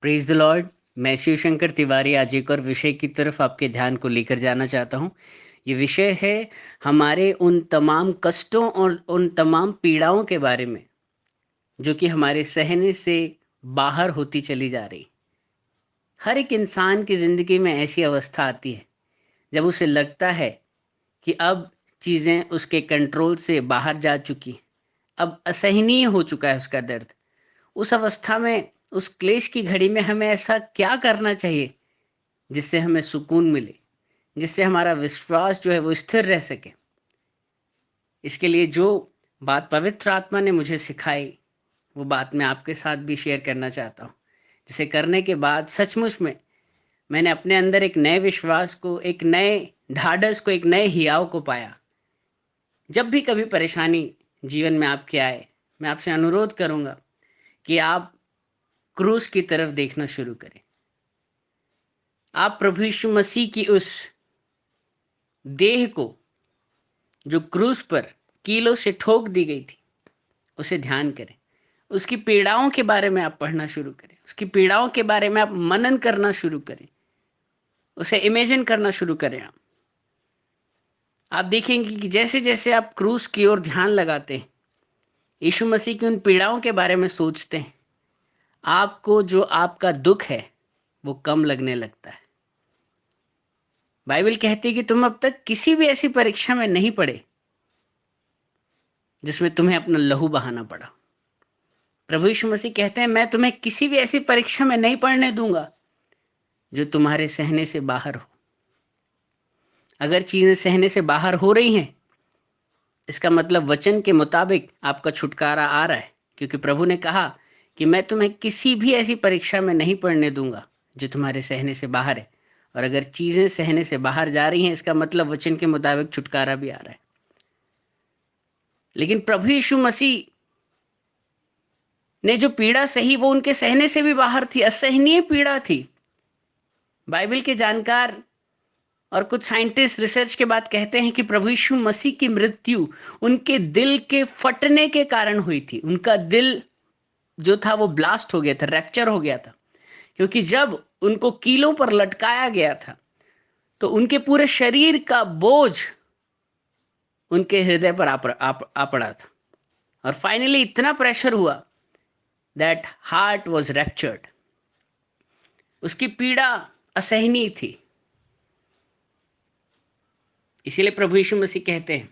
Praise the Lord. मैं शिव शंकर तिवारी आज एक और विषय की तरफ आपके ध्यान को लेकर जाना चाहता हूँ। ये विषय है हमारे उन तमाम कष्टों और उन तमाम पीड़ाओं के बारे में जो कि हमारे सहने से बाहर होती चली जा रही। हर एक इंसान की ज़िंदगी में ऐसी अवस्था आती है जब उसे लगता है कि अब चीज़ें उसके कंट्रोल से बाहर जा चुकी, अब असहनीय हो चुका है उसका दर्द। उस अवस्था में, उस क्लेश की घड़ी में हमें ऐसा क्या करना चाहिए जिससे हमें सुकून मिले, जिससे हमारा विश्वास जो है वो स्थिर रह सके। इसके लिए जो बात पवित्र आत्मा ने मुझे सिखाई, वो बात मैं आपके साथ भी शेयर करना चाहता हूँ, जिसे करने के बाद सचमुच में मैंने अपने अंदर एक नए विश्वास को, एक नए ढाढ़स को, एक नए हियाव को पाया। जब भी कभी परेशानी जीवन में आपके आए, मैं आपसे अनुरोध करूँगा कि आप क्रूस की तरफ देखना शुरू करें। आप प्रभु यीशु मसीह की उस देह को जो क्रूस पर कीलों से ठोक दी गई थी, उसे ध्यान करें। उसकी पीड़ाओं के बारे में आप पढ़ना शुरू करें, उसकी पीड़ाओं के बारे में आप मनन करना शुरू करें, उसे इमेजिन करना शुरू करें। आप देखेंगे कि जैसे जैसे आप क्रूस की ओर ध्यान लगाते हैं, यीशु मसीह की उन पीड़ाओं के बारे में सोचते हैं, आपको जो आपका दुख है वो कम लगने लगता है। बाइबल कहती है कि तुम अब तक किसी भी ऐसी परीक्षा में नहीं पड़े जिसमें तुम्हें अपना लहू बहाना पड़ा। प्रभु यीशु मसीह कहते हैं, मैं तुम्हें किसी भी ऐसी परीक्षा में नहीं पड़ने दूंगा जो तुम्हारे सहने से बाहर हो। अगर चीजें सहने से बाहर हो रही हैं, इसका मतलब वचन के मुताबिक आपका छुटकारा आ रहा है, क्योंकि प्रभु ने कहा कि मैं तुम्हें किसी भी ऐसी परीक्षा में नहीं पड़ने दूंगा जो तुम्हारे सहने से बाहर है। और अगर चीजें सहने से बाहर जा रही हैं, इसका मतलब वचन के मुताबिक छुटकारा भी आ रहा है। लेकिन प्रभु यीशु मसीह ने जो पीड़ा सही, वो उनके सहने से भी बाहर थी, असहनीय पीड़ा थी। बाइबल के जानकार और कुछ साइंटिस्ट रिसर्च के बाद कहते हैं कि प्रभु यीशु मसीह की मृत्यु उनके दिल के फटने के कारण हुई थी। उनका दिल जो था वो ब्लास्ट हो गया था, रैप्चर हो गया था, क्योंकि जब उनको कीलों पर लटकाया गया था तो उनके पूरे शरीर का बोझ उनके हृदय पर आ पड़ा था। और फाइनली इतना प्रेशर हुआ दैट हार्ट वॉज रैप्चर्ड। उसकी पीड़ा असहनीय थी। इसीलिए प्रभु यीशु मसीह कहते हैं,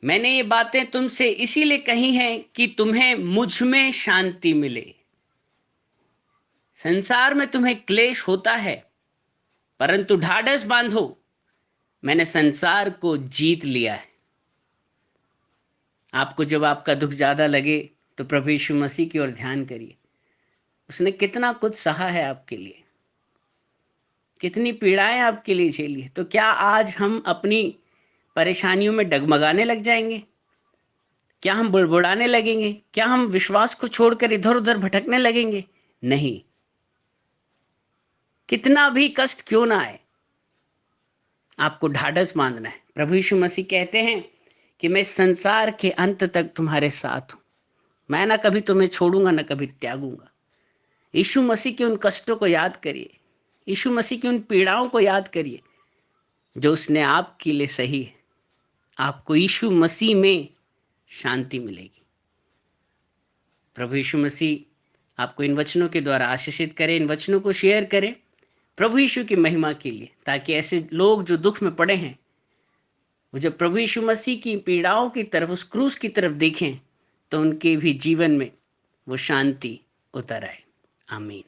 मैंने ये बातें तुमसे इसीलिए कही हैं कि तुम्हें मुझ में शांति मिले। संसार में तुम्हें क्लेश होता है, परंतु ढाढ़स बांधो, मैंने संसार को जीत लिया है। आपको जब आपका दुख ज्यादा लगे तो प्रभु यीशु मसीह की ओर ध्यान करिए। उसने कितना कुछ सहा है आपके लिए, कितनी पीड़ाएं आपके लिए झेली है। तो क्या आज हम अपनी परेशानियों में डगमगाने लग जाएंगे? क्या हम बुड़बुड़ाने लगेंगे? क्या हम विश्वास को छोड़कर इधर उधर भटकने लगेंगे? नहीं। कितना भी कष्ट क्यों ना आए, आपको ढाढ़स बांधना है। प्रभु यीशु मसीह कहते हैं कि मैं संसार के अंत तक तुम्हारे साथ हूं, मैं ना कभी तुम्हें छोड़ूंगा ना कभी त्यागूंगा। यीशु मसीह के उन कष्टों को याद करिए, यीशु मसीह की उन पीड़ाओं को याद करिए जो उसने आपके लिए सही है। आपको यीशु मसीह में शांति मिलेगी। प्रभु यीशु मसीह आपको इन वचनों के द्वारा आशीषित करें। इन वचनों को शेयर करें प्रभु यीशु की महिमा के लिए, ताकि ऐसे लोग जो दुख में पड़े हैं, वो जब प्रभु यीशु मसीह की पीड़ाओं की तरफ, उस क्रूस की तरफ देखें, तो उनके भी जीवन में वो शांति उतर आए। आमीन।